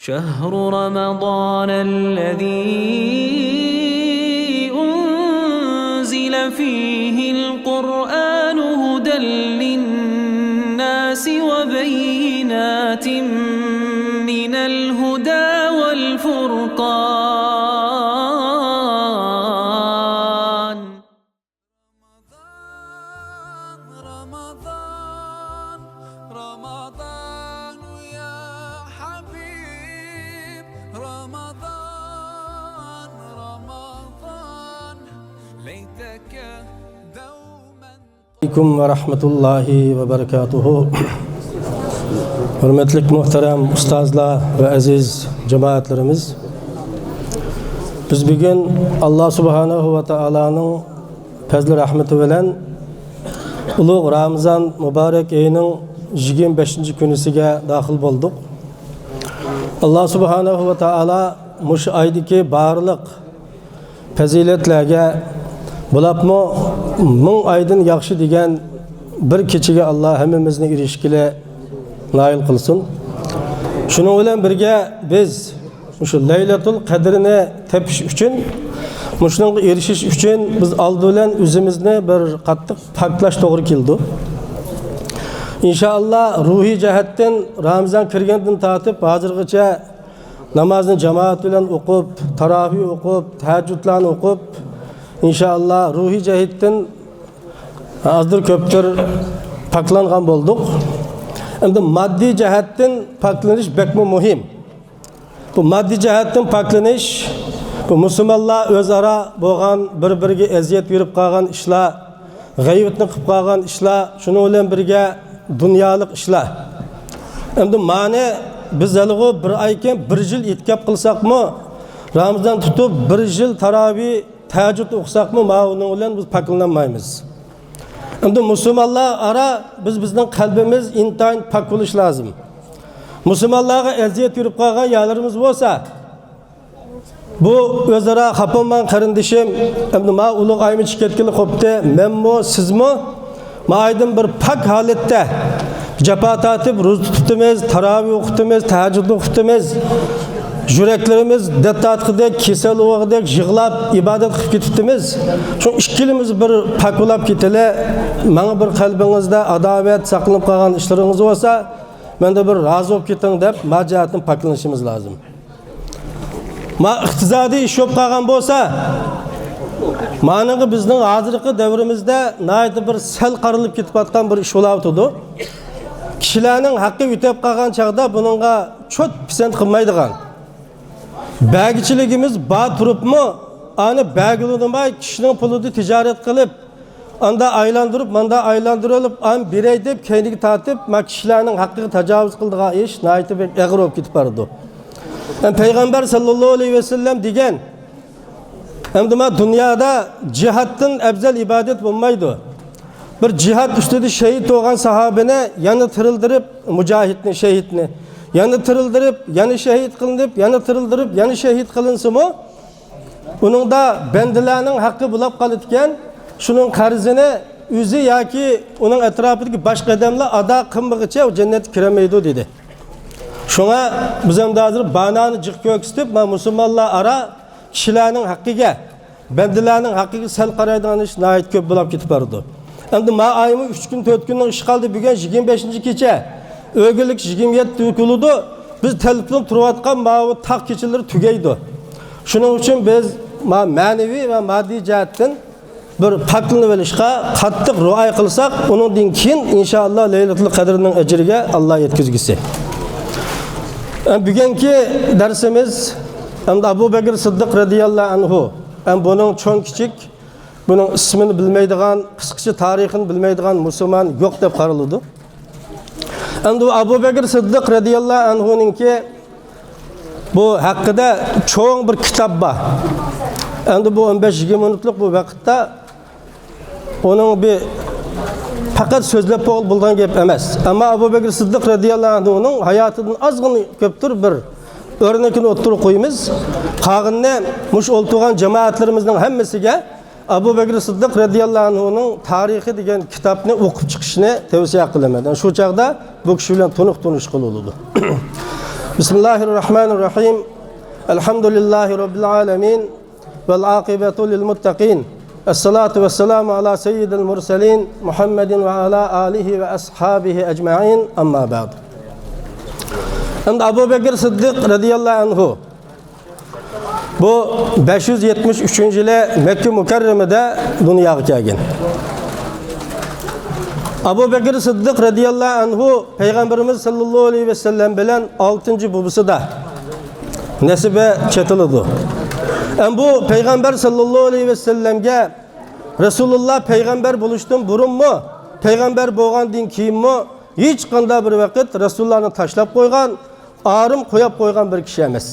شهر رمضان الذي أنزل فيه القرآن هدى للناس وبينات من الهدى والفرقان رمضان يا حبيب رمضان ليتك دوما عليكم ورحمة الله وبركاته. Hürmetlik muhterem ustazlar ve aziz cemaatlerimiz. Biz bugün Allah Subhanahu ve Taala'nın fazl rahmeti bilen Ulug' Ramazan mübarek ayının 25. günüsüge dahil bulduk. Allah Subhanahu ve Taala muş aydaki barlık faziletlerge bulapmı ming aydın yaxşı degan bir kechige Allah hemmimizni erishgile nail kılsın. Şunun bilen birge biz şu Leylatul Qadrini tepish üçün, şunga erishish üçün biz aldı bilen özümüzni bir qattiq paklash to'g'ri keldi. İnşallah ruhi jihatdan Ramazan kirgandan tortib hozirgacha namozni jamoat bilan o'qib, tarovih o'qib, tahajjudlarni o'qib, inşallah ruhi jihatdan azdır ko'pdir paklangan bo'ldik. Endi maddi jihatdan paklanish bekmi muhim. Bu maddi jihatdan paklanish bu musulmonlar o'zaro bo'lgan bir-biriga eziyat berib qolgan ishlar, g'aybatni qilib qolgan ishlar, shuni bilan birga dunyolik ishlar. Endi ma'ni biz alg'u bir oyga bir yil etkab qilsakmi, Ramazon tutib bir yil tarovih, tahajjud o'qisakmi, ma'uning bilan biz paklanmaymiz. Endi musulmonlar ara bizning qalbimiz intayin pak bo'lish lozim. Musulmonlarga eziyat berib qolgan yerlarimiz bo'lsa, bu o'zaro xafaman qarindishim, endi ma ulug' aymi ketgili qopti, menmi, sizmi, ma'aydin bir pak holatda jafo tortib ro'za tutibmiz, tarovih o'qitimiz, tahajjud o'qitimiz. Yüreklerimiz dettatqidek, kesel oğidek, yığlap, ibadet qilib ketibdimiz. Şu ikkilimiz bir pakulab ketile, mana bir qalbingizda adovat saqlanib qolgan ishlaringiz bo'lsa, menda bir rozi bo'lib keting deb majiatni paklanishimiz lozim. Ma iqtisodiy ish bo'lib qolgan bo'lsa, ma'nigi bizning hozirgi davrimizda nayt bir sal qarilib ketib atgan bir ish bo'layotdi. Kishilarning haqqi o'tab qolgan chaqda buningga cho't pisand qilmaydigan. Bəgiçiligimiz bağ turupmu, anı bəgiludumay kişinin pulunu ticaret kılıp, anda aylandırıp, manda aylandırılıp, an birey deyip, kendini tatip, ma kişilerin hakkını tecavüz kıldığı iş, naiti bir eğir olup gitip vardı. Peygamber sallallahu aleyhi ve sellem digen, hem de dünyada cihattın ebzel ibadet bulmaydı. Bir cihat üstüde şehit olan sahabine yanı tırıldırıp, mücahitini, şehitini, yanı tırıldırıp, yanı şehit kılınıp, yanı tırıldırıp, yanı şehit kılınsın mı? Bunun da bendilerinin hakkı bulap kalıtken, şunun karzını üzü ya ki onun etrafındaki başka adamla ada kımlıkça o cennet kiremeydi dedi. Şuna bizim de hazır bananı cık göküstüp, Müslümanlar ara kişilerin hakkıga, bendilerinin hakkıga sel karaydan iş nahit köp bulap gitip vardı. Hem de ma ayımı 3 gün 4 günün iş kaldı bugün 25. keçe. Ögülük 27 tükülüdü. Biz telefon turuvatkan mavi tak keçileri tügeydi. Şunun için biz manevi ve maddi cihetten bir paklını velişka kattık ruay kılsak, onun dinkin inşallah Leylatul Qadr'ın ecirge Allah yetkizgisi. Bugünkü dersimiz Abu Bekir Sıddık radiyallahu anhu. Bunun çoğun küçük, bunun ismini bilmeydiğen, kıskıcı tarihini bilmeydiğen Müslüman yok dep qarılıdı. Endi Abu Bekir Sıddık radiyallahu anhu'nun ki bu hakkında çoğun bir kitap var. Endi bu 15-20 minutluk bu vakitte onun bir fakat sözlep bulduğun gep emas. Ama Abu Bekir Sıddık radiyallahu anhu'nun hayatının azgın köptür bir örnekini oturup koyumuz. Kağınne muş oltuğan cemaatlerimizden hemmesiga Abu Bekir Sıddık radiyallahu anhu'nun tarihi degen kitapını okup çıkışını tavsiye kılamadan. Şu çağda bu kişi bilen tunuş kılıldı. Bismillahirrahmanirrahim. Elhamdülillahi Rabbil alemin. Vel akibetu lil muttaqin. Esselatu vesselamu ala seyyidil murselin. Muhammedin ve ala alihi ve ashabihi ecma'in. Amma ba'd. Şimdi Abu Bekir Sıddık radıyallahu anhu. Bu 573. yılı Mekke Mükerreme'de dünyaya gelген. Abu Bekir Sıddık radıyallahu anhu Peygamberimiz sallallahu aleyhi ve sellem bilen 6. babası da nesibe çetilidi. Bu Peygamber sallallahu aleyhi ve sellemge Resulullah peygamber buluştum burun mu? Peygamber boğan din kiyim mi? Hiç kanda bir vakit Resulullah'ını taşlap koygan, ağrım koyap koygan bir kişi emas.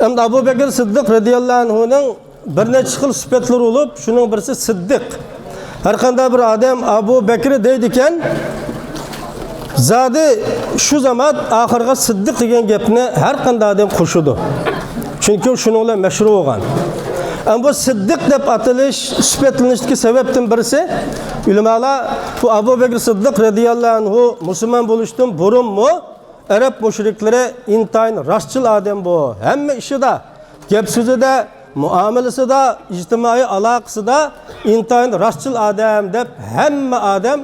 Abu Bekir Sıddık radıyallahu anhu'nun bir neçe xil süpetleri olup, şunun birisi Sıddık. Her kanda bir adam Abu Bekir deydiken, zadi şu zaman ahırga Sıddık degen gepini her kanda adam kuşudu. Çünkü şununla meşhur olgan. Bu Sıddık dep atılış, süpetlenişteki sebepten birisi, ulemalar bu Abu Bekir Sıddık radıyallahu anhu Müslüman buluştum burun mu? Arap müşrikleri intayın rastçıl adam bu. Hem işi de, gep sözü de, muamelesi de, ictimai alakası da intayın rastçıl adam dep hem adam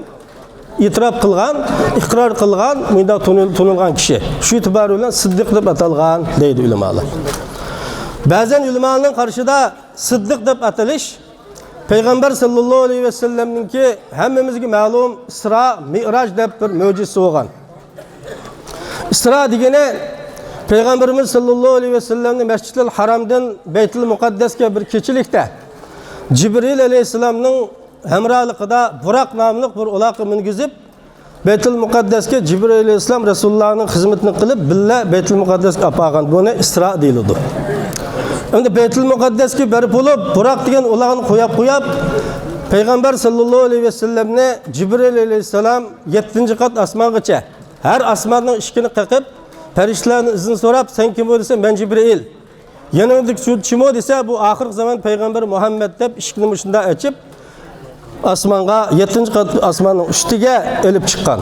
itiraf kılgan, ikrar kılgan, müyda tunulgan kişi. Şu itibarıyla Sıddık dep atalgan deydi ulemalar. Bazen ulemaların karşıda Sıddık dep atılış, Peygamber sallallahu aleyhi ve sellem'ninki hemmimizge malum Isra, Mi'raj dep bir mucizesi olgan. Isra degene Peygamberimiz sallallahu aleyhi ve sellem'nin Mescid-i Haram'dan Beyt-i Mukaddes'e bir keçilikte Cibril aleyhisselam'ның hemralıqıda Burak namlıq bir ulaqı mingizip Beyt-i Mukaddes'e Cibril aleyhisselam Resulullah'ның hizmetini kılıp billa Beyt-i Mukaddes'e apağan. Bunu Isra deyildi. Şimdi Beyt-i Mukaddes'e berip olup Burak degen ulağını koyap Peygamber sallallahu aleyhi ve sellem'ne Cibril aleyhisselam 7. kat asmangacha her asmanın işkini kakıp periştelerin izin sorap sen kim o dese ben Cibril. Yanındık şu kim o dese bu ahir zaman Peygamber Muhammed dep işkini başında açıp asmanga 7. kat asmanın üstüge elip çıkan.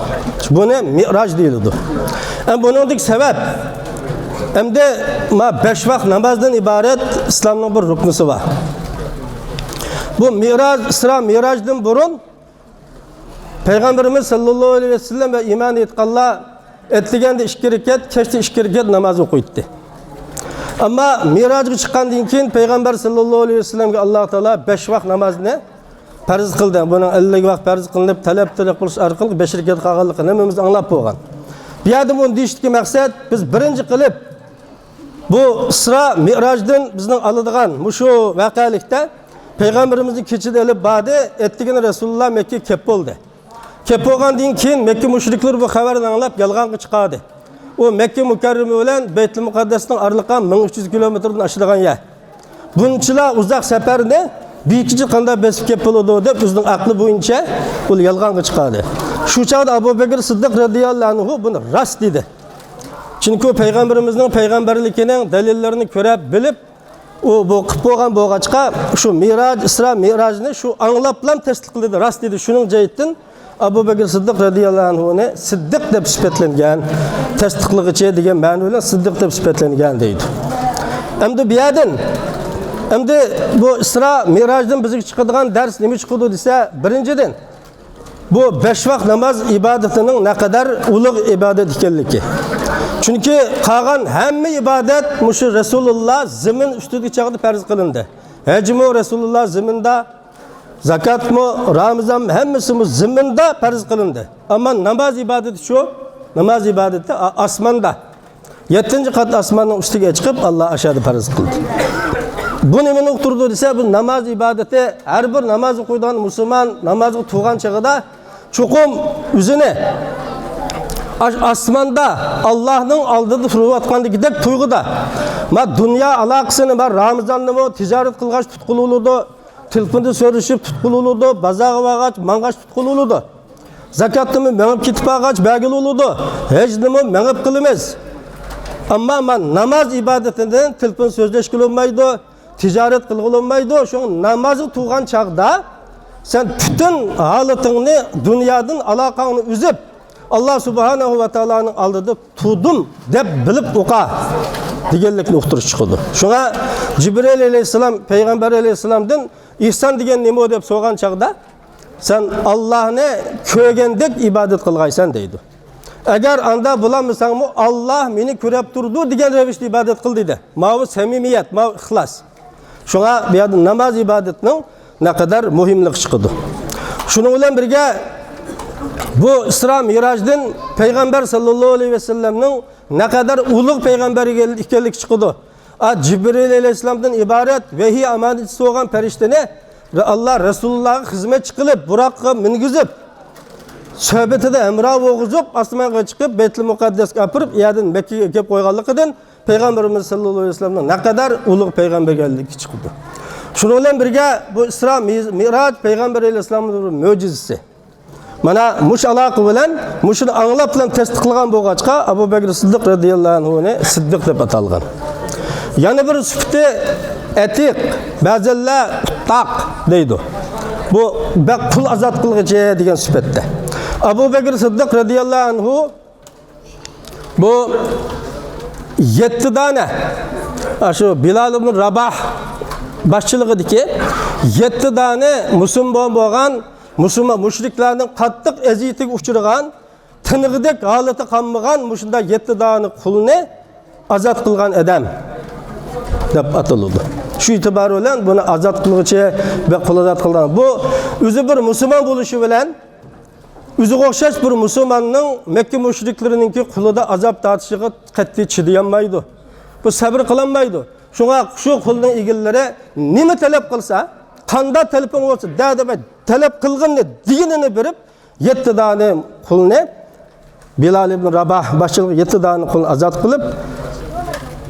Bu ne? Mi'raj deyildi. Bunun sebep hem de 5 vakit namazdan ibaret İslam'ın bir ruknusu var. Bu Mi'raj, Isra Mi'raj'dan burun Peygamberimiz sallallahu aleyhi ve sellem ve iman etkanla etligende 2 rekat, keşte 2 rekat namaz okuydu. Ama Mi'raj'a çıkandan keyin Peygamber sallallahu aleyhi ve sellem'ge Allah Teala 5 vakit namazını farz kıldı. Bunun 50 vakit farz kılınıp talep kılış arkalık 5 rekat kağanlıqını hemimiz anlap bolgan. Bir adım onu deyişteki maksat biz birinci kılıp bu Isra Mi'raj'dan bizden alıdığan muşu vakalikte Peygamberimizin keçide elip badi ettigini Resulullah Mekke kep oldu. Kep olgandan keyin Mekke müşrikler bu haberden anlap yalğanğa çıkardı. O Mekke Mükerreme bilen Beyt-i Mukaddes'ten arılıqan 1300 kilometrden aşılgan yer. Bununçılar uzak seferinde bir ikinci kanda besip kep oldu dep bizden aklı boyunca bu yalğanğa çıkardı. Şu çağda Abu Bekir Sıddık radıyallahu anhu bunu rast dedi. Çünkü Peygamberimizin peygamberlikinin delillerini körep bilip o bu qıp bolgan boğaçqa şu Mi'raj, Isra Mi'raj'ını şu anlaplan tasdiq qildi, rast dedi. Şunun cayittin Abu Bekir Sıddık radıyallahu anhu'ni Sıddık deb sifatlangan, tasdiqlig'icha degan ma'no bilan Sıddık deb sifatlangan deydi. Endi bu yerdan endi bu Isra Mi'rajdan bizga chiqadigan dars nima chiqadi desa, birinchidan bu 5 vaqt namaz ibadetining ne kadar ulug' ibadet ekanligi. Çünkü kalan hem ibadet muşu Resulullah zemin üstüdeki çağda farz kılındı. Hecmu Resulullah zeminde, zakat mı, Ramazan mı hemmisi zeminde farz kılındı. Ama namaz ibadeti şu, namaz ibadeti asmanda. 7. kat asmanın üstüge çıkıp Allah aşağıda farz kıldı. Bu nemin oturdu ise bu namaz ibadeti her bir namazı koyduğun Müslüman namazı tuğan çağda çokum üzerine asmanda Allah'ın aldığı turup atkandı gidip tuyguda. Ma dünya alakasını var Ramazan'da mı ticaret kılgaç tutkululudu, tilpindi sörüşüp tutkululudu, bazağı bağaç, mangaç tutkululudu. Zakatlı mı menip kitip ağaç belgili oludu, hecdi mi menip kılımız. Ama namaz ibadetinden tilpin sözleşkil olmaydı, ticaret kılgıl olmaydı. Şu namazı tuğan çağda sen bütün halatını dünyadan alakanı üzüp Allah subhanahu va taoloning oldida tudim deb bilib o'qa deganlikni uqtirish chiqdi. Shunga Jibril alayhisalom payg'ambar alayhisalomdan ihson degan nima deb so'rgan chaqda sen Allohni ko'rgandek ibodat qilgaysan deydi. Agar anda bulamsanmi Allah meni ko'rib turdi degan ravishda ibodat qil dedi. Mavi samimiyat, mavi ixlos. Shunga bu yerda namoz ibodatning naqadar muhimligi chiqdi. Shuning bilan birga bu Isro Mirojdan payg'ambar sallallohu alayhi vasallamning naqadar ulug' payg'ambar ekanligi chiqdi. Jibril alayhisalomdan iborat vahiy amonatchisi bo'lgan farishtani Allah Resulullah'a xizmetçi qilib, Burak'a mingizib, söhbetida emra o'g'izib, osmonga chiqib, Baytul Muqaddasga apirib, yerdan Makkaga kelib qo'yganligidan payg'ambarimiz sallallohu alayhi vasallamning naqadar ulug' payg'ambar ekanligi chiqdi. Shuning bilan birga bu Isro Miroj payg'ambar alayhisalomning mo'jizasi. Mana mush aloqa bilan, mushuni anglab bilan tasdiqlagan bo'lg'achqa Abu Bakr Siddiq radhiyallohu anhuni Siddiq deb atalgan. Yana bir sifati etiq, ba'zanlar taq deydi. Bu qul azat qilg'ichi degan sifatda. Abu Bakr Siddiq radhiyallohu anhu bu 7 dona shu Bilal ibn Rabah boshchiligidagi 7 dona musulmon bo'lgan musulmon mushriklarning qattiq aziyatiga uchragan, tinig'idek holati qolmagan mushunda 7 dona qulni azat qilgan odam deb ataladi. Shu e'tibor bilan buni azat qiluvchi va qul azat qilgan. Bu o'zi bir musulmon bo'lishi bilan o'zi o'xshash bir musulmonning Makka mushriklarininki qulida azab tortishiga qat'iy chidayolmaydi. Bu sabr qilolmaydi. Shunga shu qulning egillari nima talab qilsa, qanday talabing bo'lsa, dadaba talab qilganni dinini berib 7 dona qulni Bilal ibn Rabah boshchiligida 7 dona qulni azat qilib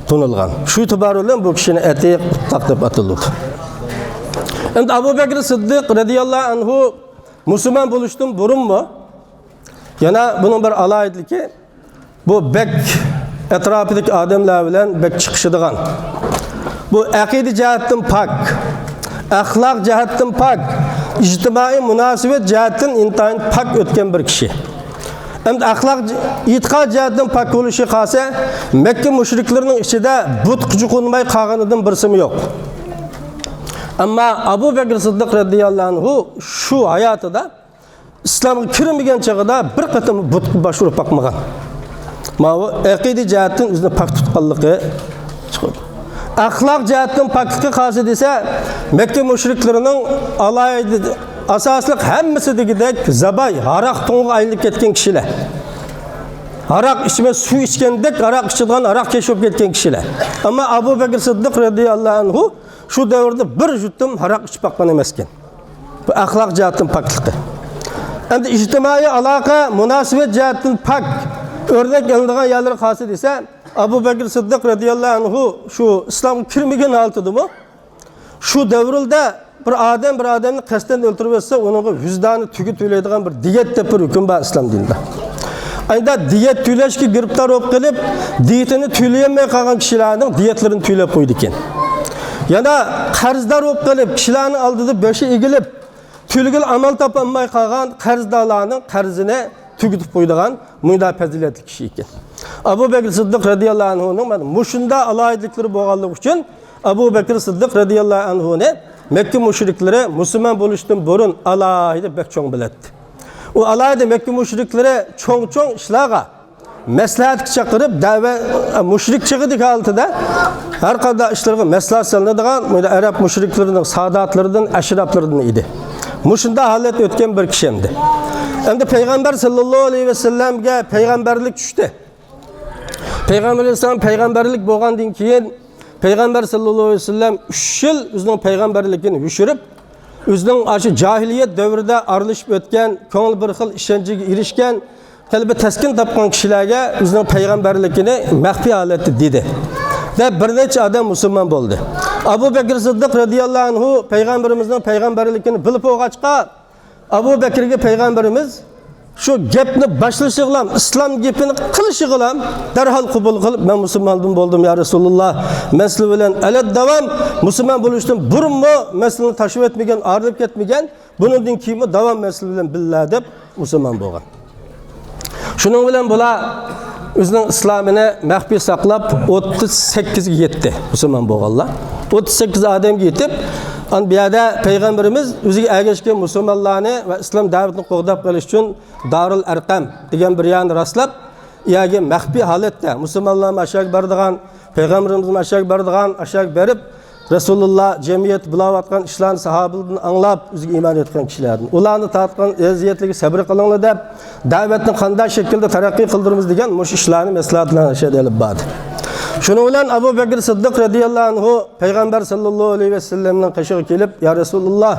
tunilgan. Shu e'tibor bilan bu kishini atiq taq deb ataladi. Endi Abu Bakr Siddiq radhiyallohu anhu musulmon bo'lishdan burunmi? Yana buning bir alohidligi bu bek atrofidagi odamlar bilan bek chiqishadigan. Bu aqida jihatdan pok, axloq jihatdan pok, ijtimoiy munosabat jihatdan intayin pok o'tgan bir kishi. Endi axloq e'tiqod jihatdan pok bo'lishi qolsa, Makka mushriklarining ichida but qijiqunmay qolganidan birsimi yo'q. Ammo Abu Bakr Siddiq radhiyallohu anhu shu hayotida islomga kirmagan chog'ida bir qatam butga bosh urib boqmagan. Mana aqida jihatdan o'zini pok tutganligi chiqadi. Axloq jihatdan pokligi qolsa desa, Makka mushriklarining alaydi asosliq hammasi degidek zabay, aroq to'ng'a aylanib ketgan kishilar. Aroq ichma suv ichgandek aroq ichadigan, aroq keshib ketgan kishilar. Ammo Abu Bakr Siddiq radhiyallohu anhu shu davrda bir jutum aroq ichib boqqan emas ekan. Bu axloq jihatdan pokligi. Endi ijtimoiy aloqa, munosabat jihatdan pok o'rnak olinadigan yerlar qolsa desa, Abu Bakr Siddiq radhiyallohu anhu shu islomga kirmagan holatidami? Shu davrda bir odamni qasddan o'ltirib etsa, uning vijdoni tugi to'laydigan bir diyet deb bir hukm bor islom dinida. Ayda diyet to'lashga giribtor bo'lib qilib, diyetini to'layolmay qolgan kishilarning diyetlarini to'lab qo'ydi ekan. Yana qarzdor bo'lib qilib, kishilarning oldida boshi egilib, to'lgil amal topolmay qolgan qarzdorlarning qarzini tugitib qo'ydigan munda fazilatli kishi ekan. Abu Bakr Siddiq radhiyallohu anhuning mana mushunda alohidliklari bo'lganligi uchun Abu Bakr Siddiq radhiyallohu anhuni Makka mushriklari musulmon bo'lishdan burun alohida bek cho'ng biladi. U alohida Makka mushriklari cho'ng ishlarga maslahatga chaqirib, da'vat mushrik chig'idik holatida har qanday ishlarga maslahat so'raydigan arab mushriklarining saodatlaridan, ashraflaridan edi. Mushunda holat o'tgan bir kishi endi. Endi payg'ambar sallallohu alayhi vasallamga payg'ambarlik tushdi. Payg'ambar alayhisalom payg'ambarlik bo'lgandan keyin payg'ambar sallallohu alayhi vasallam 3 yil o'zining payg'ambarligini yushirib, o'zining shu jahiliyat davrida aralashib o'tgan, ko'ngil bir xil ishonchiga erishgan, qalbi taskin topgan kishilarga o'zining payg'ambarligini maxfiy holatda dedi. Deb bir necha odam musulmon bo'ldi. Abu Bakr Siddiq radhiyallohu anhu payg'ambarimizning payg'ambarligini bilib olg'achqa Abu Bakrga payg'ambarimiz shu gapni boshlashi bilan, islom gapini qilishi bilan darhol qabul qilib, men musulmon bo'ldim ya Rasululloh. Masl bilan alad davom musulmon bo'lishdan burunmi maslni tashib etmagan, arilib ketmagan, bundan keyin davom masl bilan billah deb musulmon bo'lgan. Şunun bilen bular özünün İslamını mahfi saklap 38'e yetdi Müslüman bolganlar. 38 adam yetip, an bu yerda Peygamberimiz özüge ergeşken Müslümanlarni ve İslam davetini qo'g'dab qilish uchun Darul Arqam degan bir yerni rastlab, yagi mahfi holatda Müslümanlar aşağı bardigan, Peygamberimiz aşağı bardigan, aşağı berib Rasulullah cemiyet bulayotgan ishlarni sahobalardan anglab o'ziga iymon etgan kishilardan. Ularni tortgan aziyatligi sabr qilinglar deb da'vatni qanday shaklda taraqqiy qildiramiz degan mush ishlarni maslahatlarni shadalib bordi. Shuning bilan Abu Bakr Siddiq radhiyallohu anhu Payg'ambar sallallohu alayhi vasallamning qishig'iga kelib, "Ya Rasululloh,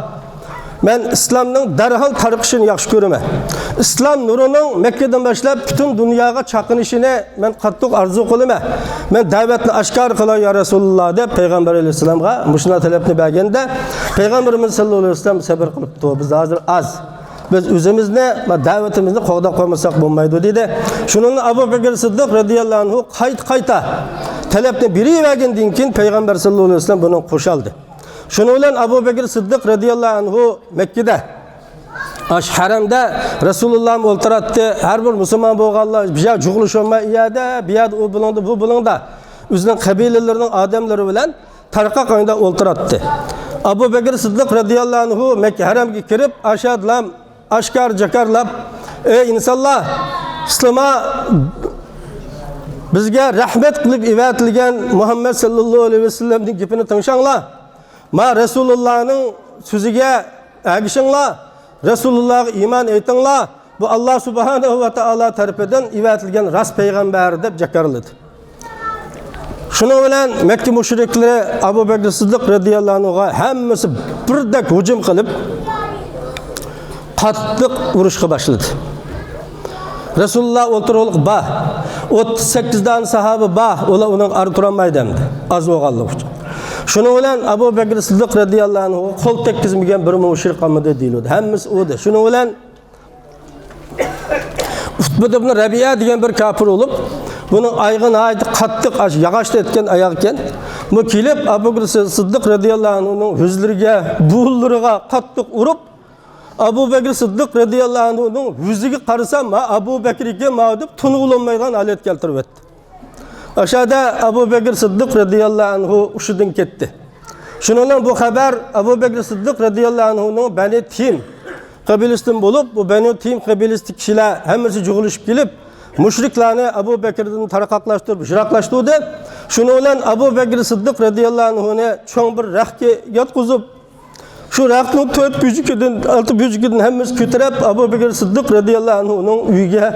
men islomning darhol tarqishini yaxshi ko'raman. Islom nurining Makkadan boshlab butun dunyoga chaqinishini men qattiq arzu qilaman. Men da'vatni oshkor qilay ya Rasululloh" deb Payg'ambar alayhisalomga mushuna talabni berganda, Payg'ambarimiz sallallohu alayhi vasallam sabr qilibdi. Biz hozir az. Biz o'zimizni va da'vatimizni qo'g'dab qo'ymasak bo'lmaydi dedi. Shuning Abu Bakr Siddiq radhiyallohu anhu qayta talabni berivergandan keyin Payg'ambar sallallohu alayhi vasallam buni qo'shildi. Şunu bilen Abu Bakr Siddiq radhiyallohu anhu Mekke'de haramda Resulullah'ım o'ltiratdi. Har bir musulmon bo'lganlar bir yer jug'ilish olmay iyada, bir yer u bulundu, bu bulunda o'zining qabilalarining odamlari bilan tarqa qo'yinda o'ltiratdi. Abu Bakr Siddiq radhiyallohu anhu Mekke haramga kirib, ashadlam ashkar jakarlab, ey insonlar, islomga bizga rahmat qilib evatilgan Muhammad sallallohu alayhi vasallamning gapini tingshanglar. Ma Resulullah'ın sözüge ergişinler, Resulullah'a iman etinler, bu Allah subhanahu ve taala tarafından ivetilgen rast peygamber deb jakarladı. Şunu bilen Mekke müşrikleri Abu Bakr Siddiq radhiyallohu anhuga hammasi birdek hücum qilib, qattiq urushga boshladi. Resulullah o'ltirib ba, 38 dan sahabe ba, ular uning arı turolmaydi demdi. Az bo'lganligi uchun. Şunu bilen Abu Bakr Siddiq radhiyallohu anhu qo'l tekkizmagan bir mushrik qolmadi deyiladi. Hammasi o'di. Şunu bilen Utba ibn Rabi'a degan bir kafir olup, bunun ayg'ini aytib qattiq yog'ochda etgan oyoq ekan. Bu kelib Abu Bakr Siddiq radhiyallohu anhuning yuzlariga, bullariga qattiq urib, Abu Bakr Siddiq radhiyallohu anhuning yuziga qarasam, Abu Bakrga ma'dub tunug'lanmaydigan holat keltirib o'tdi. Aşağıda Abu Bakr Siddiq radhiyallohu anhu ushdan ketdi. Shuningdan bu xabar Abu Bakr Siddiq radhiyallohu anhuning Bani Tim qabilasidan bo'lib, bu Bani Tim qabilasi kishilar hammasi jug'ilishib kelib, mushriklarni Abu Bakrdan tarqaqlashtirib, jiroqlashtirdi. Shuningdan Abu Bakr Siddiq radhiyallohu anhuni cho'ng bir raqqa yotqizib, shu raqning 4 bujukidan 6 bujukidan hammasi ko'tarib Abu Bakr Siddiq radhiyallohu anhuning uyiga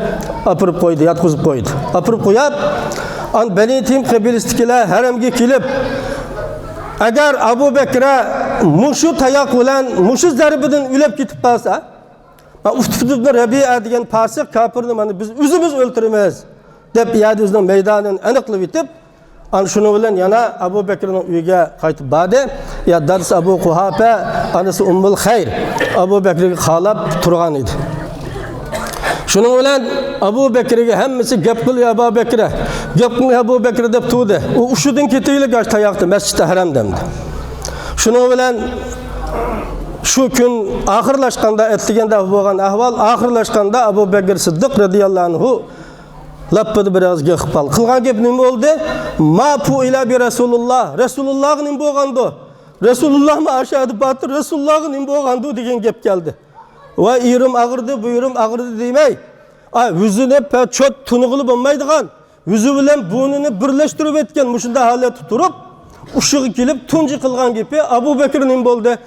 olib qo'ydi, yotqizib qo'ydi. Olib qo'yib an Bani Tim qabilasidagilar haramga kelib, agar Abu Bakr'a mushu tayoq bilan mushu zarbidan o'lib ketib qolsa, Utba ibn Rabi'a degan fasiq kafirni mana biz o'zimiz o'ltiramiz deb yadi o'zining maydonini aniqlab yetib, ana shuni bilan yana Abu Bakrning uyiga qaytib bordi. Ya dars Abu Quhafa, anasi Ummul Xayr Abu Bakrga xalab turgan edi. Şunun bilen Abu Bakr'ga hammasi gap qildi Abu Bakr'a. Gap qildi Abu Bakr deb turdi. U ushidan ketaylik gash tayoqda Masjid Haram demdi. Şunun bilen şu kun oxirlashganda aytilganda bo'lgan ahvol oxirlashganda Abu Bakr Siddiq radhiyallohu anhu lappada biraz gapal. Qilgan gap nima bo'ldi? Ma fu ila bi Rasulullah. Rasululloh nim bo'lgandi. Rasululloh ma ashadu batır Rasululloh nim bo'lgandi degan gap keldi. Va irim ağırdı, buyurum ağırdı demey. Yüzüne çöt tunugulu bo'lmaydigan, yüzü bilan burnini birlashtirib etgan mushunda holat turib, ushiga kelib tunji qilgan gapi Abu Bakr nim bo'ldi,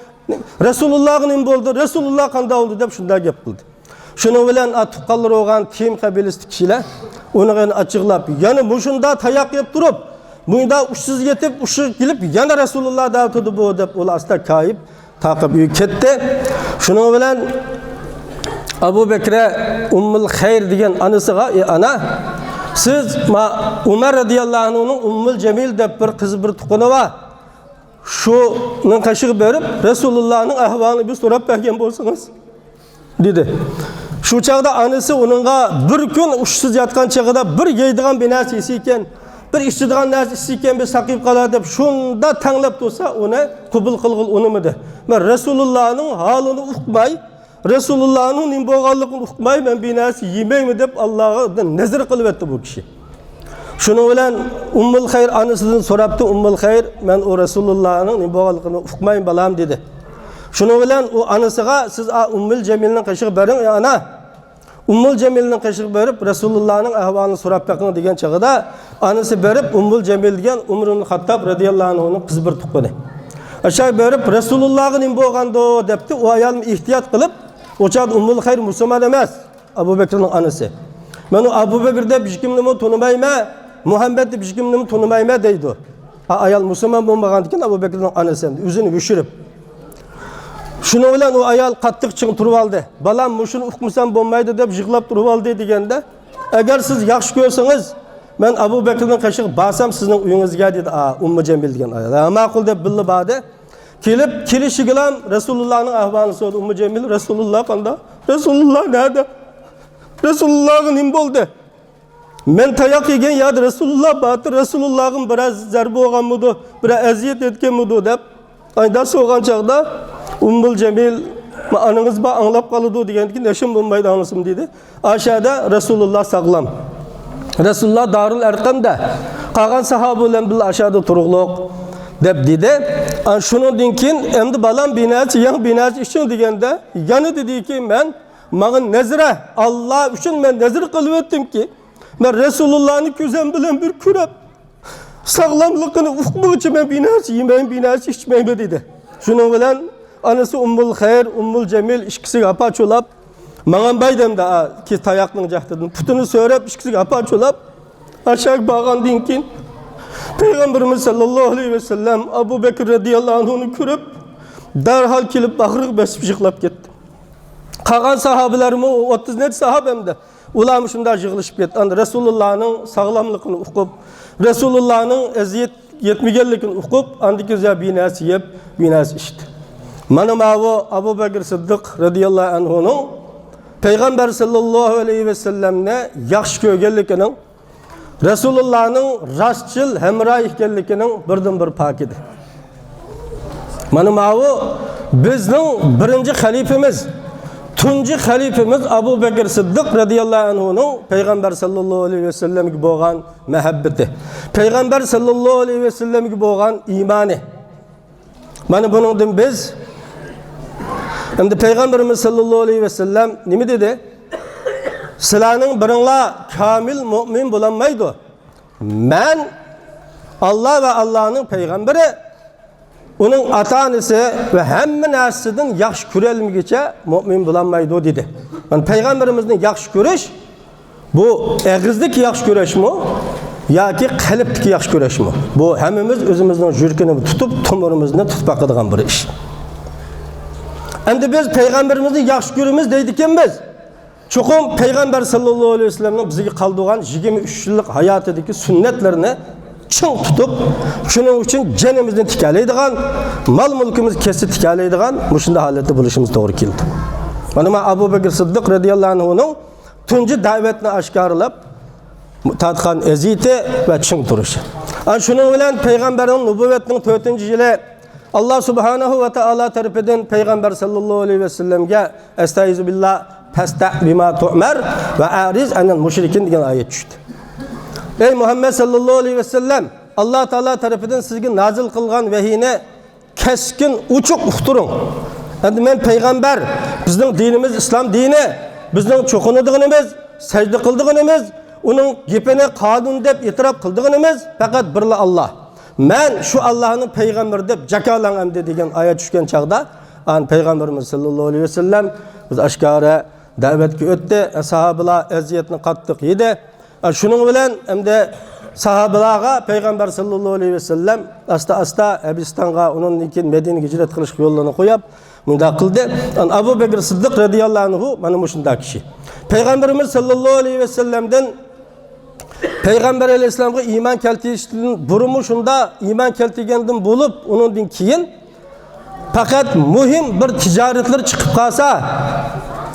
Rasululloh nim bo'ldi, Rasululloh qanday bo'ldi deb shunda gap qildi. Shuning bilan atuqqanlar bo'lgan Tim qabilasi kishilar uni ochiqlab, yana mushunda tayoq yeb turib, bunda ushsiz yetib, ushi kelib yana Rasululloh davtidi bu deb ular asta kayib taqib ketdi. Shuning bilan Abu Bakr'a Ummul Xayr degan anasiga, ana siz Umar radhiyallohu anhuning Ummul Jamil deb bir qiz bir tuqqani bor. Shuning qashig'i berib Rasulullohning ahvolini bir so'rab bergan bo'lsangiz dedi. Shu chaqda anasi uningga bir kun ushsiz yotgan chaqida bir yeydigan bir narsa ekan, bir ishtidigan narsa ekan, bir saqib qoladi deb shunda tanglab tursa, uni qabul qilg'il unimidi. Men Rasulullohning holini uqmay, Resulullah'ın nim bolganlygyny ukmayman, binasi yemeymi dep Allah'a nezir kılıp etti bu kişi. Şunu bilen Ummul Hayr anasından soraptı. Ummul Hayr, men o Resulullah'ın nim bolganlygyny ukmayman balam dedi. Şunu bilen o anasıga siz Ummul Cemil'nin kaşığı berin ya ana. Ummul Cemil'nin kaşığı berip Resulullah'ın ahvalını sorap bakın degen çağda anası berip Ummul Cemil degen Umar ibn Hattab radıyallahu anhu'nun kızı bir tuqqany. Aşağı berip Resulullah'ın nim bolgando depti. O ayal ihtiyat kılıp o çağda Ummul Hayr Müslüman emas. Abu Bekir'nin anası. Men o Abu Bekir'de biçkimni tanımayma, Muhammed'de biçkimni tanımayma deydi. Ayal Müslüman bolmagandyken Abu Bekir'nin anası üzünü düşürüp şunu bilen o ayal qattiq çıkıp turup aldı. Balam muşunu ukmusam bolmaydı dep yıglap turup aldı degende, eğer siz yaxşı görseniz men Abu Bekir'nin kaşığı basam sizin uyuңuzga dedi. Ummu Cemil degen ayal. Maqul dep bildi bady. Kelip kilişigilam Resulullah'ın ahvalını sordu. Ummu Cemil Resulullah kanda? Resulullah nerede? Resulullah'ın nim boldu? Men tayak yegen ya Resulullah batır. Resulullah'ın biraz zarbe bolgan mudu, biraz eziyet etken mudu dep ayda soğan çağda Ummul Cemil anınız ba anlap kalıdı degendikin eşim bulmaydı anlasım dedi. Aşağıda Resulullah sağlam. Resulullah Darul Erkam'da kalan sahabe bilen bil aşağıda turuqluq dep dedi. Şunu dinkin endi balam binası yan binası için degende yanı dedi ki men mağın nezire Allah üçün men nezir kılıp ettim ki men Resulullah'ın küzem bilen bir kürep sağlamlıkını ukmu için ben binası yemeğin binası içmeyme dedi. Şunu bilen anası Ummul Hayr, Ummul Cemil işkisi apaçolap magan baydam da ki tayaqның jaqtadın putunu söylep işkisi apaçolap aşağı bağan dinkin Peygamberimiz sallallahu aleyhi ve sellem Abu Bekir radıyallahu anh'unu körüp derhal kelip bağırıp besip yıqlap ketdi. Qalan sahabelerimi 30 net sahabemde ular şunda yığılışıp ketdi. Resulullah'ın sağlamlığını uqup, Resulullah'ın eziyet yetmegenligini uqup, andiki binası yep, binası içti. Mana mavu Abu Bekir Siddiq radıyallahu anhu'nun Peygamber sallallahu aleyhi ve sellemne yaxşı kögellikinin Resulullah'ın rastçıl hemrah ekenliginin birden bir pakidi. Mana mavu bizning birinci halifemiz, tunji halifemiz Abu Bekir Siddiq radıyallahu anhu'nun Peygamber sallallahu aleyhi ve sellem'e bolgan muhabbeti. Peygamber sallallahu aleyhi ve sellem'e bolgan imani. Mana bunundan biz hem de Peygamberimiz sallallahu aleyhi ve sellem nimi dedi? Sizlarning biringlar kamil mümin bulanmaydı. Men Allah ve Allah'ın peygamberi, onun ata-anası ve hemme narsadan yaxşı körelmigiçe mümin bulanmaydı dedi. Yani Peygamberimizin yaxşı körüş bu egizlik yaxşı körüş mü? Ya ki qalbdiki yaxşı körüş mü? Bu hemmimiz özümüzün jürkini tutup tomurumuzni tutub bakadigan bir iş. Endi biz Peygamberimizni yaxşı görümüz deydiken biz çoğum Peygamber sallallahu aleyhi ve sellem'nin bize kaldığan 23 yıllık hayatındaki sünnetlerini çın tutup şunun için canımızı tikaleydigan, mal mülkümüzü kesip tikaleydigan muşunda halette buluşumuz doğru keldi. Mana Abu Bekir Siddiq radıyallahu anhu'nun tunji davetini aşkarılap tatkan eziyeti ve çın duruşu. Şunun bilen Peygamberin nübüvvetinin 4. yılı Allah subhanahu ve taala tarafından Peygamber sallallahu aleyhi ve sellem'e estaizu billah fasta bima tu'mer ve ariz anil müşrikin degan ayet düştü. Ey Muhammed sallallahu aleyhi ve sellem Allah Teala tarafından sizge nazil kılgan vahiyni keskin uçuk uqturun. Endi men peygamber, bizning dinimiz İslam dini, bizning çoqunadiganimiz, secde qildiganimiz, onun gepini qonun deb e'tirof qildiganimiz faqat birla Allah. Men şu Allah'ın peygamberi deb jakalanam degan ayet tushgan chaqda, Peygamberimiz sallallahu aleyhi ve sellem biz aşkara davetga o'tdi, sahabalar eziyetini qattiq yedi. Şunun bilen hamda sahabalarga Peygamber sallallahu aleyhi ve sellem asta Abistan'a onun için Medine'ye hicret kılış yollarını koyup munda kıldı. Abu Bekir Siddiq radıyallahu anhu mana muşunda kişi. Peygamberimiz sallallahu aleyhi ve sellem'den Peygamber aleyhisselam'a iman keltirişinin burumu şunda iman keltirgenden bulup onun din keyin fakat muhim bir ticaretler çıkıp kalsa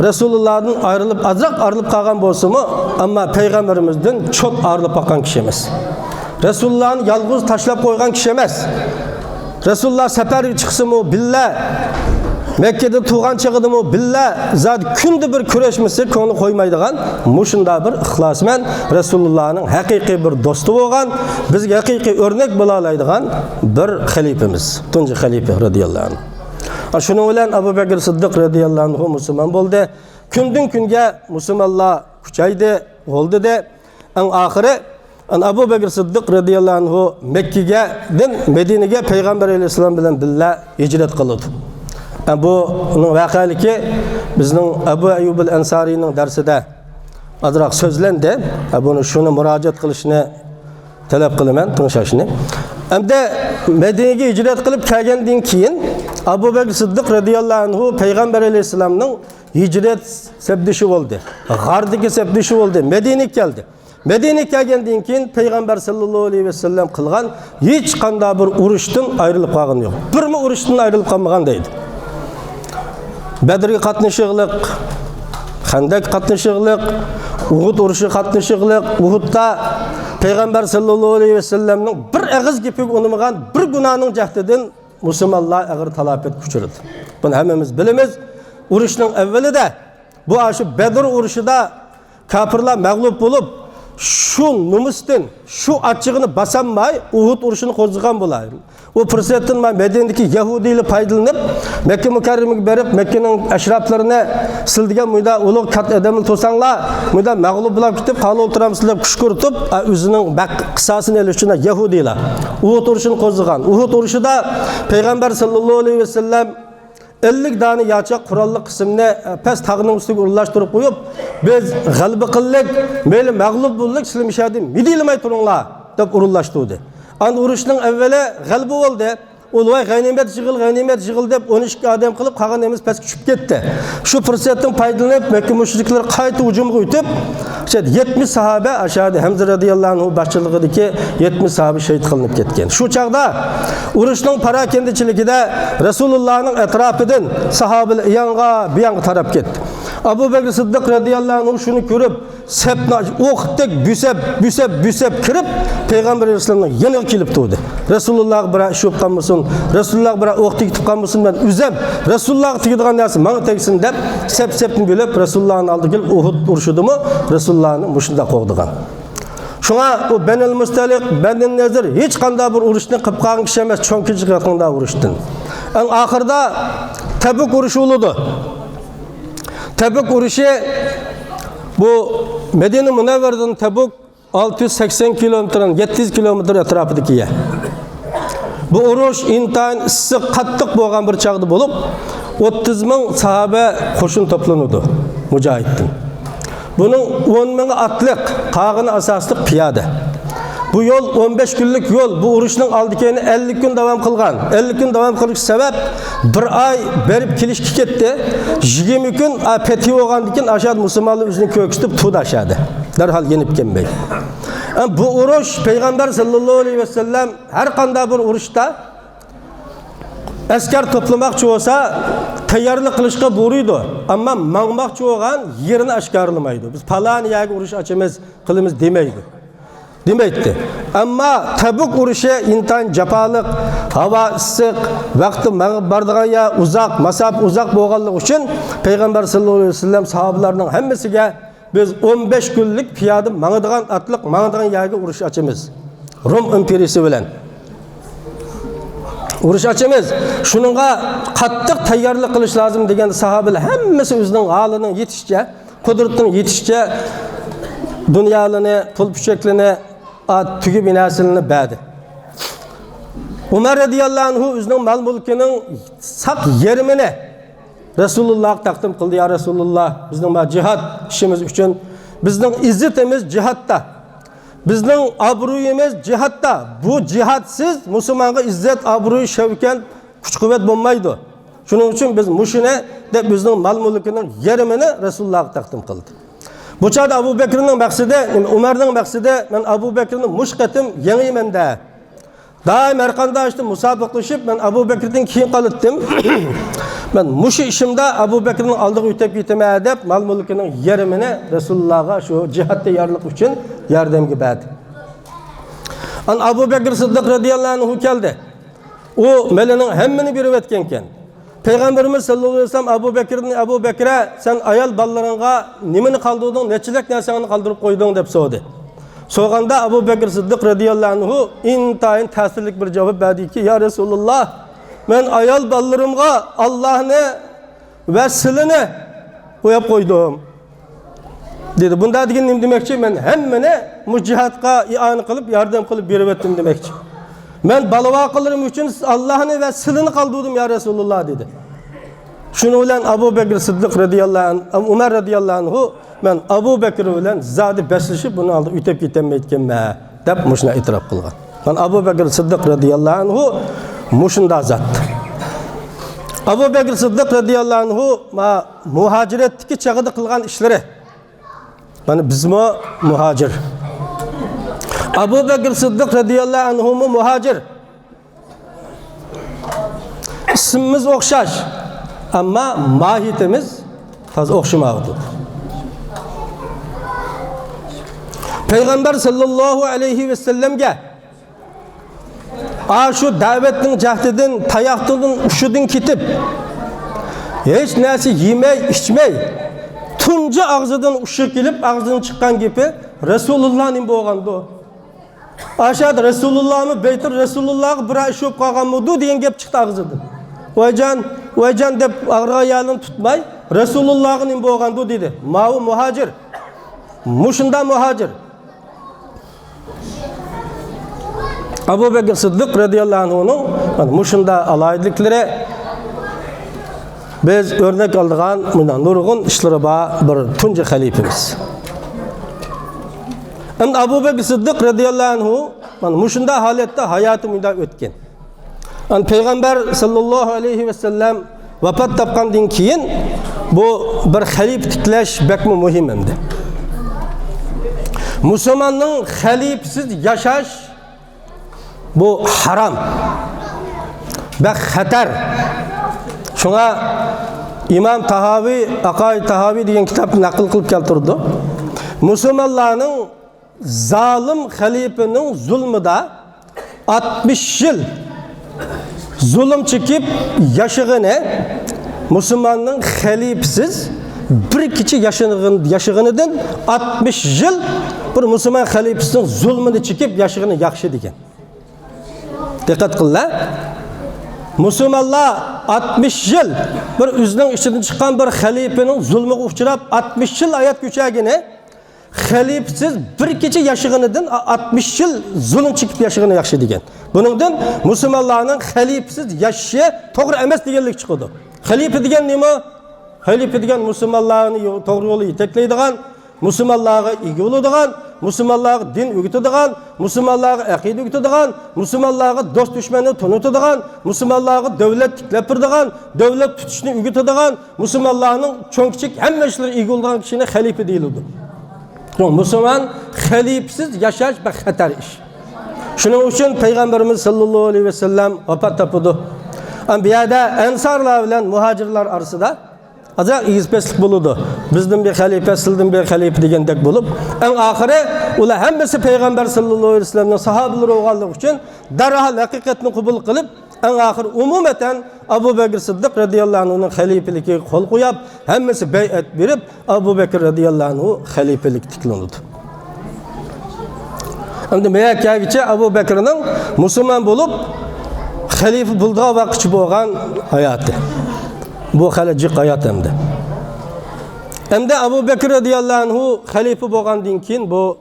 Resulullah'ın ayrılıp kalgan bolsa mı ama Peygamberimizden çok ayrılıp kalkan kişi emas. Resulullah'ın yalnız taşlap koygan kişi emas. Resulullah sefer çıksın mı billah Mekke'de tuğan çağıdımı billa zat kündü bir küreşmesi konu koymaydıgan muşunda bir ihlasmen Resulullah'ın hakiki bir dostu olgan bizge hakiki örnek bulalaydıgan bir halifemiz. Tuncu halife radiyallahu anh. Şunu bilen Abu Bekir Sıddık radiyallahu anh Müslüman boldu. Kündün künge Müslümanlar küçaydı oldu de en ahire Abu Bekir Sıddık radiyallahu anh Mekke'ge Medine'ge Peygamber aleyhisselam bilen billa hicret kıldı. Bunun vakaliki bizning Abu Ayyub al-Ansari'nin dersida azroq sözlendi. Bunu şunu müracaat qilishni talab qilaman, tinglashni. Hamda Medine'ga hicret qilib kelgandan keyin Abu Bekir Sıddık radiyallahu anhu Peygamber aleyhisselamning hicret sebdishi bo'ldi. G'ardagi sebdishi bo'ldi. Medine'ga keldi. Medine'ga kelgandan keyin Peygamber sallallohu aleyhi ve sellem qilgan hech qanday bir urushdan ayrilib qolgan yo'q. Birmi urushdan ayrilib qolmagan deydi. Bedir'e katnışıqlıq, Xandak katnışıqlıq, Uhud uruşu katnışıqlıq, Uhud'da Peygamber sallallahu aleyhi ve sellem'nin bir ağız gepik onumağan bir günahının cahdedin Müslümanlar ağır talap et küçürüdü. Bunu hemimiz bilimiz. Uruşun evveli de bu aşı Bedir uruşu da kafirler mağlup bulup şu numustin, şu açığını basanmay Uhud uruşunu kozduğan bulayım. O fırsatın Medine'deki Yahudiyle paydalanıp Mekke mükerreme'ye berip Mekke'nin eşraflarına sildigen müyda ulu kat edemil tosanlar müyda mağlup bulup gidip kalı oturamsızlar kuş kurutup özünün kısasını elişine Yahudiyle Uhud uruşunu kozduğan. Uhud uruşu da Peygamber sallallahu aleyhi ve sellem 50 tane yaşak kurallı kısmını pes tağının üstüne ulaştırıp koyup biz galbi kıllık, meyli mağlup bulduk, silim işadim, midilmay turunla dep urulaştırdı. An uruşun evveli galbi oldu. Olay ganimet jığıl dep 12 adam kılıp kaganemiz pes küçüp gitti. Şu fırsatın paydalanıp Mekke müşrikler kayıt ucum koyup 70 sahabe aşağıda Hamza radıyallahu anh başçılığındaki 70 sahabe şehit kılınıp ketken. Şu çağda uruşun parakendiçilikide Resulullah'ın etrafıdan sahabe yanga bir yana taraf gitti. Abu Bekir Sıddık radıyallahu anh şunu görüp sepna oqtek büsep kirip Peygamber Aleyhisselam'ın yanına kelip durdu. Resulullah bira iş yapkan mısın? Resulullah bira oqtek tutkan mısın? Ben üzem Resulullah tigdigan narsa bana tegsin dep sepni bölüp Resulullah'ın aldı gelip Uhud uruşudu mu Resulullah'ın muşunda qoğdugan. Şuna o Benel Mustalik, Benel Nezir hiç qanday bir uruşni qilib qolgan kishi emas, cho'ng kichikroqda uruşdin. En oxirida Tabuk uruşu uludu. Tabuk uruşu bu Medine Münevver'den Tabuk 680 kilometrenin 700 kilometre etrafıdaki yer. Bu uruş intayin ıssiq qattiq bo'lgan bir çağda bulup 30 ming sahabe qo'shin toplanıdı mücahittin. Bunun 10 ming atlık qağını asaslı piyade. Bu yol 15 günlük yol. Bu uruşun aldikeni 50 gün devam kılgan. 50 gün devam kılış sebep bir ay berip kilişki ketdi. 20 gün pethi olgan diken aşağı Müslümanlar üzerine köküstüp tuğdu aşağıda. Derhal yenip gelmeyi. Bu uruş Peygamber sallallahu aleyhi ve sellem her kanda bir uruşta asker toplamakçı olsa tayyorlik qilishga buyuruydu. Ama mağmakçı olgan yerini aşkarlamaydı. Biz falan yağı uruş açımız kılımız demeydi. Ama Tabuk uruşu intan japalık, hava ıssiq, vaqti mağib bardıgan ya uzak, masaf uzak bolganlık için Peygamber sallallahu aleyhi ve sellem sahabelerinin hemmesiga biz 15 günlük piyade mağıdıgan atlık, mağıdıgan yağı uruş açımız. Rum imperiyası bilen. Uruş açımız. Şununla qattiq tayyorlik qilish lazım degen sahabeler hemmesi özünün halının yetişçe, kudretinin yetişçe dünyalını, pul püçeklerini tügü binasilini bədi. Umar radiyallahu anhu özünün mal mülkünün sak yerimini Resulullah'a takdim kıldı. Ya Resulullah bizning cihat işimiz üçün bizning izzetimiz cihatta. Bizning abruyimiz cihatta. Bu cihatsiz Müslümanға izzet, abruy, şevken, kuch kuvvet bo'lmaydi. Şunun için biz muşine de bizning mal mülkünün yerimini Resulullah'a takdim kıldı. Bu çağda Abu Bekir'in maksidi, Umar'ın maksidi, ben Abu Bekir'in muşqetim yeniyim de. Daim erkanda açtım, musabıqlaşıp, ben Abu Bekir'den keyin kalıttım. Ben muş işimde Abu Bekir'in aldığı ütep yitime edip, mal mülkünün yerimini Resulullah'a şu cihatta yarlık için yardım gibi edip. Abu Bekir Sıddık radiyallahu anhu geldi. O melenin hemmini bir üvetkenken, Peygamberimiz sallallahu aleyhi ve sellem Abu Bekir'e sen ayal ballarınga nimeni kaldırdın, neçilek nerseni kaldırıp koydun dep sordu. Soğanda Abu Bekir Sıddık radıyallahu anhu intayin tesirlik bir cevap verdi ki ya Resulullah ben ayal ballarımga Allah'ını ve silini koyup koydum. Dedi. Bunda degan nim demekçi men hemmene mucihatga i'an kılıp yardım kılıp berip ettim demekçi. Men balavaklarim üçün Allah'ını ve silini kaldırdım ya Resulullah dedi. Şunu bilen Abu Bekir Sıddık radıyallahu anh, Umar radıyallahu anhu men Abu Bekir bilen zadi beslişip bunu aldı ütep gitemeyetkenme dep muşuna itiraf kılgan. Men Abu Bekir Sıddık radıyallahu anhu muşunda zat. Abu Bekir Sıddık radıyallahu anhu muhaciretdeki çağıda kılgan işleri. Yani bizim o muhacir. Abu Bekir Sıddık radıyallahu anhu mu muhacir. İsmimiz okşaş. Ama mahiyetimiz taz okşamağıdır. Peygamber sallallahu aleyhi ve sellem'ge şu davetin cahdidin, tayaktının uşudun kitip hiç nesi yemey, içmey tunca ağzıdan uşuk gelip ağzından çıkan gibi Resulullah'ın boğandı o. Aşağıda Resulullah'ın beytir Resulullah'ı bir aşıp kalgan mıdı diyen gep çıktı ağzıdan. Vaycan dep ağrı ayağını tutmay Resulullah'ın boğandı dedi. Mavu muhacir. Muşunda muhacir. Abu Bekir Sıddık radıyallahu anh'un muşunda alaydıkları biz örnek aldığan nurgun işleri bir tunca halifemiz. Abu Bekir Sıddık radıyallahu anhu muşunda halette hayatı müda ötken. Peygamber sallallahu aleyhi ve sellem vefat tapkandan keyin bu bir halif tikleş bekmi muhim endi. Müslümanın halifsiz yaşaş bu haram ve xatar. Şuna İmam Tahavi, Akaid Tahavi diyen kitap nakıl kılıp keltirdi. Müslümanların zalim halifenin zulmüda 60 yıl zulüm çekip yaşığını Müslümanın halifsiz bir kişi yaşığınıdan 60 yıl bir Müslüman halifesinin zulmünü çekip yaşığını yakşı diken. Dikkat kılla. Müslümanlar 60 yıl bir üzünün içinden çıkan bir halifenin zulmüne uçurap 60 yıl ayet güçagini halifsiz bir kişi yaşığınıdan 60 yıl zulüm çekip yaşığını yakşı diken. Bunundan Müslümanların halifsiz yaşıya doğru emes digenlik çıkıyordu. Halife digen neymi? Halife digen Müslümanların doğru yolu yetekleydiğen, Müslümanlara iyi oladigan, Müslümanlara din öğütadigan, Müslümanlara akide öğütadigan, Müslümanlara dost düşmanını tanıtadigan, Müslümanlara devlet tiklep devlet tutuşunu öğütadigan, Müslümanların çoğun küçük hem işleri iyi olan kişine halife değildi. Müslüman halifsiz yaşaş bir xatar iş. Şunun için Peygamberimiz sallallahu aleyhi ve sellem vefat tapıdı. Anbiyada ensarlar bilen muhacirler arasında azak izpeslik buludu. Bizden bir halife, sizden bir halife degandek bulup, en ahire ular hemmesi Peygamber sallallahu aleyhi ve sellem'den sahabeler olganlık için derhal hakikatini kabul kılıp, en ahir umumeten Abu Bekir Sıddık radıyallahu anhu'nun halifeliği kol koyup, hemmesi beyat verip Abu Bekir radıyallahu anhu halifelik tiklandı. Şimdi meyakkagiçe Abu Bekir'nin Müslüman bulup halife bulduğu vakit boğan hayatı. Bu halecik hayat hem de. Hem de Abu Bekir radıyallahu anhu halife boğandan keyin bu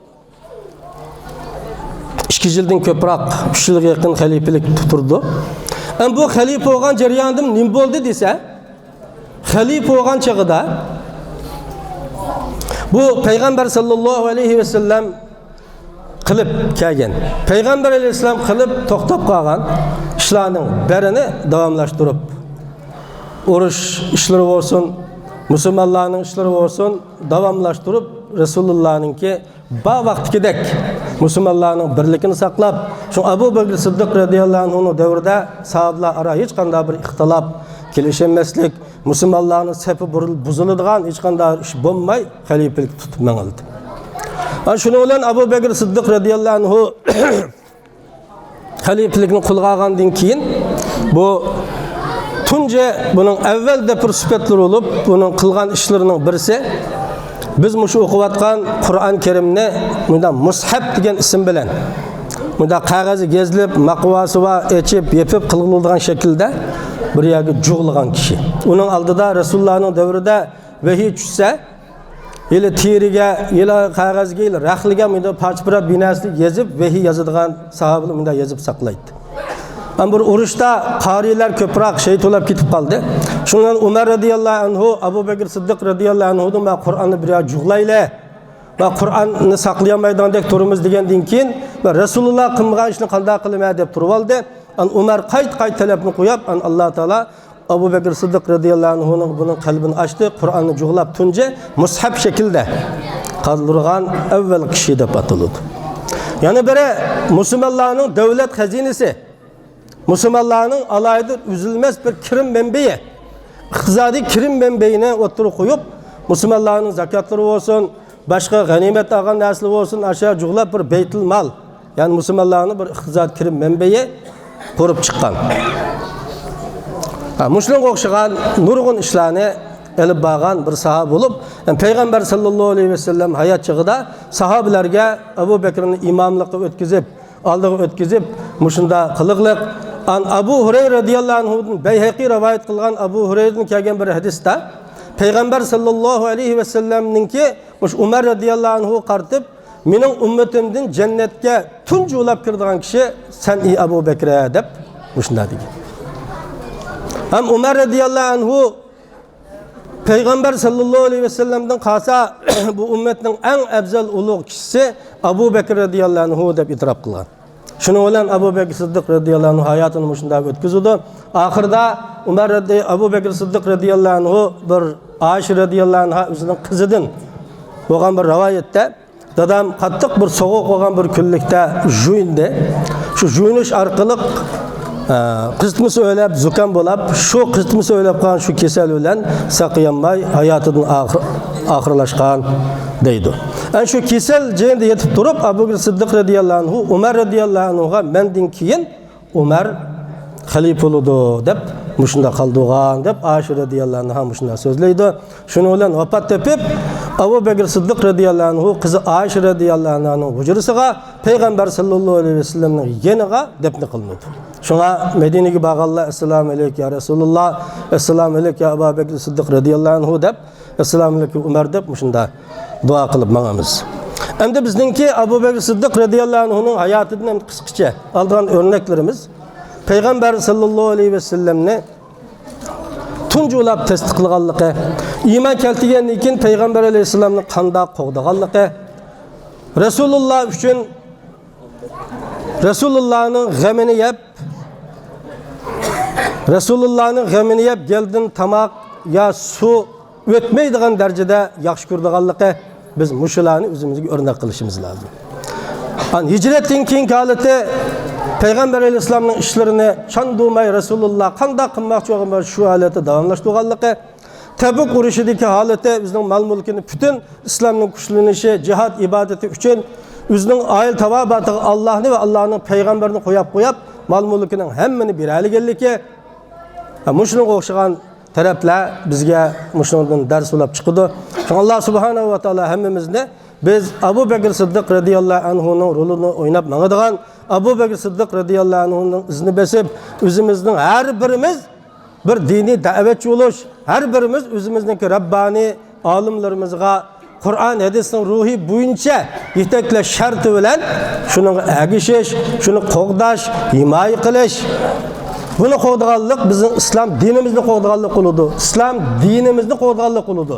2 yıldan köprak 3 yılga yakın halifelik tuturdu. Hem bu halife boğan jaryandım nim boldu dese halife boğan çağıda bu Peygamber sallallahu aleyhi ve sellem kılıp kelgen. Peygamber aleyhisselam kılıp toktap kalgan işlerinin birini davamlaştırıp oruç işleri olsun, Müslümanların işleri olsun davamlaştırıp Resulullah'ın ki ba vaktigidek Müslümanların birlikini saklap şu Abu Bekir Sıddık radıyallahu anh'un devrinde sahabeler ara hiç kanda bir ihtilaf kelişemezlik Müslümanların sepi buzuladigan hiç kanda iş bo'lmay halifelik tutup mengildi. Şunu olan Abu Bekir Sıddık radıyallahu anhu halifelikni qo'lga olgandan keyin bu tunce bunun evvelde bir süpetler olup bunun kılgan işlerinin birisi biz muşu okuvatkan Kur'an-ı Kerim'ni bunda mushab degan isim bilen bunda kağızı gezilip makvası var içip yepip kılgıldığın şekilde bir yagi juğlagan kişi. Onun aldıda Resulullah'ın devrinde vahiy düşse ile tiriga, ile kağızga, ile rahliga bunda parçapıra binasını yazıp vahiy yazıdığın sahabını bunda yazıp saklaydı. Ama bir urushda qariler ko'proq şey to'lab ketib qoldi. Shundan Umar radhiyallohu anhu, Abu Bakr Siddiq radhiyallohu anhudan "Ma Qur'onni bir jug'layla va Qur'onni saqlayolmaydigandek turimiz" degandan keyin va Rasululloh qilmagan ishni qanday qilma deb turib oldi. Umar qayt talabni qo'yib, Alloh taolo Abu Bakr Siddiq radhiyallohu anhuning buning qalbini ochdi, Qur'onni jug'lab tunje mushab shaklda qoldirgan avval kishi deb ataladi. Yana biri musulmonlarning davlat xazinasi, Müslümanların alaydır üzülmez bir kirim menbeyi, iqtisadi kirim menbeyine oturup koyup, Müslümanların zakatları olsun, başka ganimet ağan nesli olsun, aşağı cuğlap bir beytil mal, yani Müslümanların bir iqtisadi kirim menbeyi kurup çıkan. Müslüman okşagan, nurgun işlerini elip bağan bir sahab olup, yani Peygamber sallallahu aleyhi ve sellem hayat çağıda sahabilerge Abu Bekir'in imamlığı ötkizip, aldığı ötkizip, muşunda kılıklık, Abu Hureyre radıyallahu anhu'dan Beyhaqi rivayet kılgan Abu Hureyre'nin kelgen bir hadiste Peygamber sallallahu aleyhi ve sellem'ninki Umar radıyallahu anhu qartıp mening ummetimden cennetke tuncu ulap kirdiğin kişi sen iyi Abu Bekir'e dep muşunda dedi. Hem Umar radıyallahu anhu Peygamber sallallahu aleyhi ve sellem'den kalsa bu ümmetin en ebzel uluğ kişisi Abu Bekir radıyallahu anhu dep itiraf kılgan. Şunu olan Abu Bekir Siddiq radıyallahu anhu hayatını muşunda ötküzüdü. Ahırda Abu Bekir Siddiq radıyallahu anhu bir Ayşe radıyallahu anha özünün kızıdın olgan bir rivayette dadam qattiq bir soğuk olgan bir kunlikte juyundu. Şu juyunuş arkalık qismi söylep zukam bolap şu qismi söylep kalan şu kesel ölen saqıyanmay hayatının ahırlaşkan deydi. Yani şu kesel cehinde yetip durup Abu Bekir Siddiq radıyallahu anhu Umar radıyallahu anhu'a mendin keyin Umar halif oludu dep muşunda kaldıgan dep Ayşe radıyallahu anha muşunda sözleydi. Şunu olan vafat tepip Abu Bekir Siddiq radıyallahu anhu kızı Ayşe radıyallahu anh'ın hücresiga Peygamber sallallahu aleyhi ve sellem'nin yeniga defne kılındı. Şuna Medine'ye bağalla Esselamu aleyke ya Resulullah, Esselamu aleyke ya Abu Bekir Siddiq radıyallahu anhu dep, Esselamu aleyke Umar dep muşunda dua kılıp mağamız. Hem de bizdenki Abu Bekir Siddiq radıyallahu anhu'nun hayatından kısaca aldığın örneklerimiz Peygamber sallallahu aleyhi ve sellem'ni tuncu ulap tasdiqlaganlığı, iman keltirgandan keyin Peygamber aleyhisselam'ni qanday qo'g'daganligi, Resulullah üçün Resulullah'ın g'amini yeb geldin tamak ya su ötmeydigan derecede yaxshi ko'rdiganligi biz mushularni o'zimizga o'rnak qilishimiz lozim. Hicretin keyingi holati Peygamber aleyhisselam'ın işlerini çandumay Resulullah qanday qilmoqchi bo'lgan şu holati davomlashtirganligi, Tabuk urushidagi holati bizning mal mulkini bütün İslamning kuchlanishi, jihad ibadati uchun o'zining oil tavobatiga Allohni va Allohning payg'ambarini qo'yib mal mulkining hammani beraliganligi mushunga o'xshagan taraflar bizga mushundan dars ulab chiqdi. Alloh subhanahu va taolo hammamizni biz Abu Bekir Siddiq radıyallahu anhu'nun rolunu oynab mağadigan Abu Bekir Siddiq radıyallahu anhu'nun izni besip özümüzün her birimiz bir dini davetçi oluş, her birimiz özümüzdeki Rabbani alimlerimizga Kur'an hadisinin ruhi boyunca yetekle şartı bilen şunun ergişiş, şunu qo'g'dash, himoya qilish. Bunu qo'g'daganlik bizim İslam dinimizni qo'g'daganlik qiladi. İslam dinimizni qo'g'daganlik qiladi.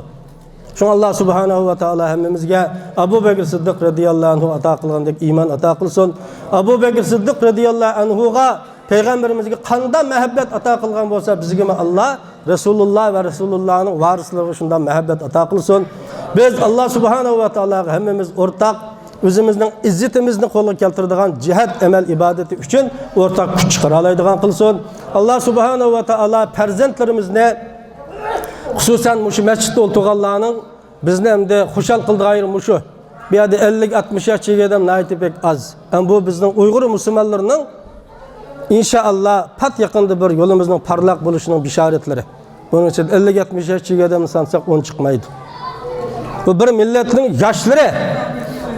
Şun Allah subhanahu wa ta'ala hemmimizge Abu Bekir Siddiq radıyallahu anhu ata kılgandek iman ata kılsın. Abu Bekir Siddiq radıyallahu anhu'ga Peygamberimizge qanday muhabbet ata kılgan bolsa bizge Allah Resulullah ve Resulullah'ın varisleri şundan muhabbet ata kılsın. Biz Allah subhanahu wa ta'ala hemmimiz ortak özümüzün izzetimizni qo'lga keltiradigan jihad amal ibadeti uchun ortak kuch chiqaralaydigan qilsin. Allah subhanahu wa ta'ala farzandlarimizni xususan mushu masjidda o'tirganlarning bizni hamda xushal qildigan mushu bu yerda 50-60 yoshga odam naytib pek az. Bu bizning Uyg'ur musulmonlarining inşallah pat yakında bir yolumuzun parlak buluşunun bişaretleri. Bunun için 50-70 yaşçı adamını sansak on çıkmaydı. Bu bir milletin yaşları.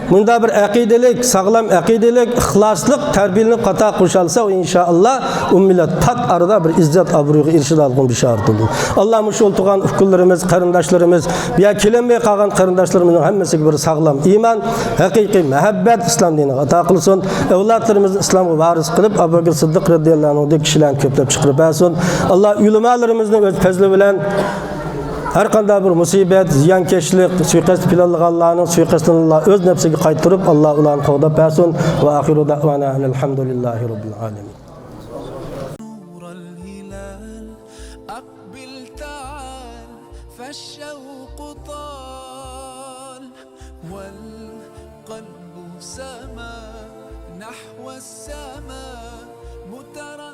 Bunda bir akidelik, sağlam akidelik, ihlaslık, terbiyeli kata kuşalsa o inşallah o millet pat arada bir izzet abruyuğa irşid algın bir şart olur. Allah şu oltuğan ufkullarımız, karındaşlarımız, ya kilenmeye kalan karındaşlarımızın hemmesi bir sağlam iman, hakiki mehabbet İslam dinine ata kılsın. Evlatlarımızı İslam'a varis kılıp Abu Bakr Sıddık radıyallahu anh'ı kişilerini köplep çıkarıp alsın. Allah ulemalarımızın öz fezli bilen her qanday bir musibet, ziyankeşlik, suiqasd planlaganlarning suiqasdini Allah öz nefsiga qaytarib, Allah ularni qo'g'dab bersin. Va axiru da'vana alhamdulillahi robbil alamin. نور الهلال أقبل تعال فالشوق طال والقلب سما نحو السماء مترقب